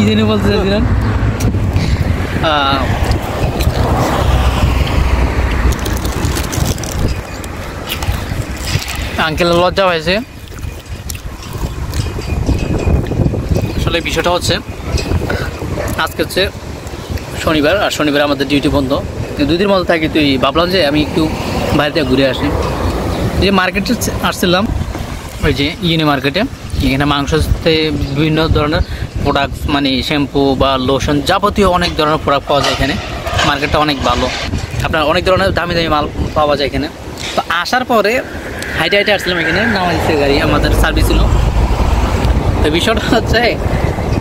জানি বলতে চাইছিলেন? আঙ্কেলের লজ্জা হয়েছে। আসলে বিষয়টা হচ্ছে আজকে হচ্ছে শনিবার, আর শনিবার আমাদের ডিউটি বন্ধ। 2 দিন মতো থাকি, তুই ভাবলাম যে আমি একটু বাইরে থেকে ঘুরে আসি। যে মার্কেটে আসছিলাম, ওই যে ইউনি মার্কেটে, এখানে মাংসতে বিভিন্ন ধরনের প্রোডাক্ট, মানে শ্যাম্পু বা লোশন যাবতীয় অনেক ধরনের প্রোডাক্ট পাওয়া যায় এখানে। মার্কেটটা অনেক ভালো, আপনার অনেক ধরনের দামি দামি মাল পাওয়া যায় এখানে। তো আসার পরে হাইটে হাইটে আসছিলাম, এখানে নামাইছে গাড়ি, আমাদের সার্ভিস ছিল। তো বিষয়টা হচ্ছে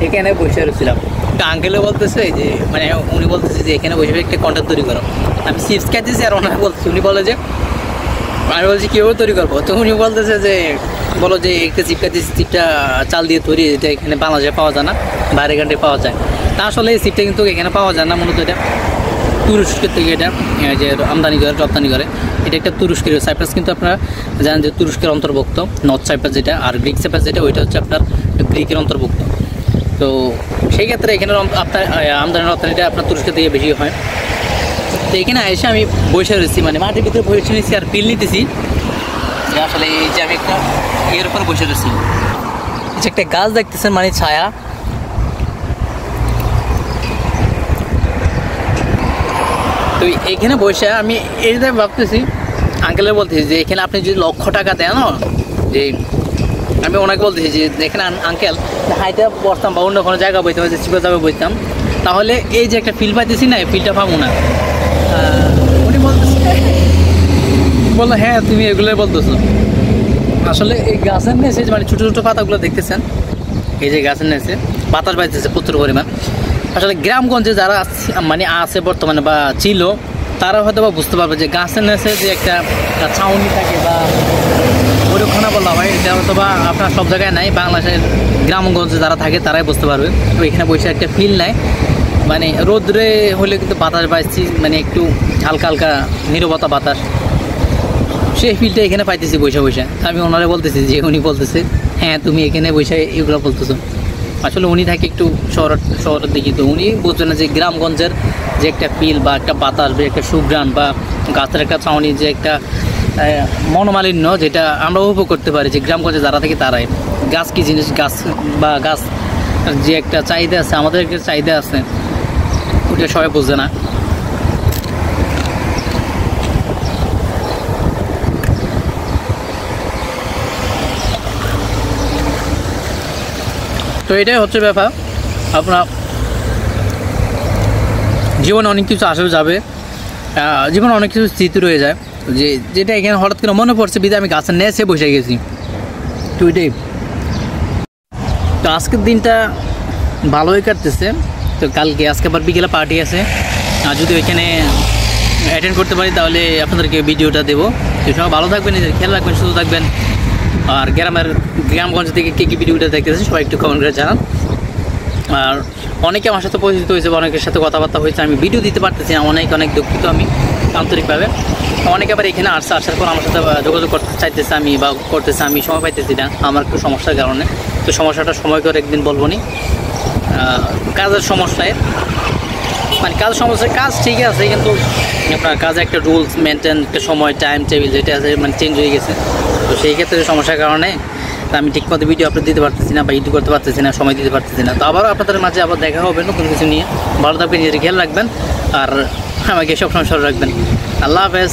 এখানে বসে রয়েছিলাম, তো আঙ্কেলে বলতেছে যে, মানে উনি বলতেছে যে এখানে বসে একটা কন্টেন্ট তৈরি করো। আমি চিপস খাইতেছি আর ওনাকে বলতেছি, উনি বলে যে, আমি বলছি কীভাবে তৈরি করবো? তো উনি বলতেছে যে, বলো যে একটা চিপ খাইতেছি, চিপটা চাল দিয়ে তৈরি, এটা এখানে বাংলাদেশে পাওয়া যায় না, বাইরে গান্ডে পাওয়া যায়। তা আসলে এই চিপটা কিন্তু এখানে পাওয়া যায় না, মূলত এটা তুরস্কের থেকে এটা যে আমদানি করে, রপ্তানি করে। এটা একটা তুরস্কের, সাইপ্রাস কিন্তু আপনারা জানেন যে তুরস্কের অন্তর্ভুক্ত, নর্থ সাইপ্রাস যেটা, আর গ্রিক সাইপ্রাস যেটা, ওইটা হচ্ছে আপনার গ্রিকের অন্তর্ভুক্ত। তো সেই ক্ষেত্রে এখানে আপনার আমদানি রপ্তানিটা আপনার তুরস্কের থেকে বেশি হয়। তো এখানে এসে আমি বসে রয়েছি, মানে মাটির ভিতরে বসে নিয়েছি আর পিল নিতেছি, যে আসলে এই যে আমি একটা এর উপর বসে রয়েছি, যে একটা গাছ দেখতেছেন, মানে ছায়া। তো এখানে বসে আমি এইটাই ভাবতেছি, আঙ্কেলের বলতেছি যে এখানে আপনি যদি লক্ষ টাকা দেন, যে আমি ওনাকে বলতেছি যে এখানে আঙ্কেল হাইটে বসতাম বা অন্য কোনো জায়গা বইতাম, যে চিপে যাবে বইতাম, তাহলে এই যে একটা ফিল পাইতেছি না, এই ফিলটা পাবো না। উনি বলতেছে, বললো হ্যাঁ তুমি এগুলোই বলতেছো। আসলে এই গাছের নিচে, মানে ছোটো ছোটো পাতাগুলো দেখতেছেন, এই যে গাছের নিচে বাতাস বাইতেছে প্রচুর পরিমাণ। আসলে গ্রামগঞ্জে যারা মানে আছে বর্তমানে বা ছিল, তারা হয়তো বা বুঝতে পারবে যে গাছের নিচে যে একটা ছাউনি থাকে বা পরিক্ষণা বলা হয়, এটা হয়তো বা আপনার সব জায়গায় নাই। বাংলাদেশের গ্রামগঞ্জে যারা থাকে তারাই বুঝতে পারবে। তো এখানে বসে একটা ফিল নেয়, মানে রোদ্রে হলে কিন্তু বাতাস বাইছি, মানে একটু হালকা হালকা নীরবতা বাতাস, সেই ফিলটা এখানে পাইতেছি বসে বসে। আমি ওনারে বলতেছি, যে উনি বলতেছে হ্যাঁ তুমি এখানে বসে এগুলো বলতেছো। আসলে উনি থাকে একটু শহরের দিকে, তো উনি বুঝবে না যে গ্রামগঞ্জের যে একটা ফিল বা একটা বাতাস বা একটা সুঘ্রাণ বা গাছের একটা ছাউনি, যে একটা মনোমালিন্য, যেটা আমরা উপভোগ করতে পারি, যে গ্রামগঞ্জে যারা থাকে তারাই। গাছ কী জিনিস, গাছ বা গাছ যে একটা চাহিদা আছে, আমাদের একটা চাহিদা আছে, ওটা সবাই বুঝবে না। তো এটাই হচ্ছে ব্যাপার, আপনার জীবনে অনেক কিছু আসবে যাবে, জীবনে অনেক কিছু স্মৃতি রয়ে যায়, যে যেটা এখানে হঠাৎ করে মনে পড়ছে, বিধে আমি গাছের নেচে বসে গেছি। তো এটাই, তো আজকের দিনটা ভালোই কাটতেছে। তো কালকে আজকে আবার বিকেলে পার্টি আছে, আর যদি ওইখানে অ্যাটেন্ড করতে পারি তাহলে আপনাদেরকে ভিডিওটা দেবো। তো সবাই ভালো থাকবেন, নিজের খেয়াল রাখবেন, সুস্থ থাকবেন। আর গ্রামগঞ্জ থেকে কে কী ভিডিওটা দেখতেছে সবাই একটু কমেন্ট করে জানান। আর অনেকে আমার সাথে পরিচিত হয়েছে বা অনেকের সাথে কথাবার্তা হয়েছে, আমি ভিডিও দিতে পারতেছি না, অনেক দুঃখিত আমি আন্তরিকভাবে। অনেকে আবার এখানে আসার পর আমার সাথে যোগাযোগ করতে চাইতেছে আমি বা করতেছে, আমি সময় পাইতেছি না আমার একটু সমস্যার কারণে। তো সমস্যাটা সময় করে একদিন বলবো নি, কাজের সমস্যায়, মানে কাজের সমস্যায়, কাজ ঠিক আছে কিন্তু আপনার কাজে একটা রুলস মেনটেন, একটা সময় টাইম টেবিল যেটা আছে মানে চেঞ্জ হয়ে গেছে। তো সেই ক্ষেত্রে সমস্যার কারণে আমি ঠিকমতো ভিডিও আপলোড দিতে পারতেছি না বা এডিট করতে পারতেছি না, সময় দিতে পারতেছি না। তো আবারও আপনাদের মাঝে আবার দেখা হবে নতুন কিছু নিয়ে। ভালো থাকবেন, নিজের খেয়াল রাখবেন, আর আমাকে সবসময় স্মরণ রাখবেন। আল্লাহ হাফেজ।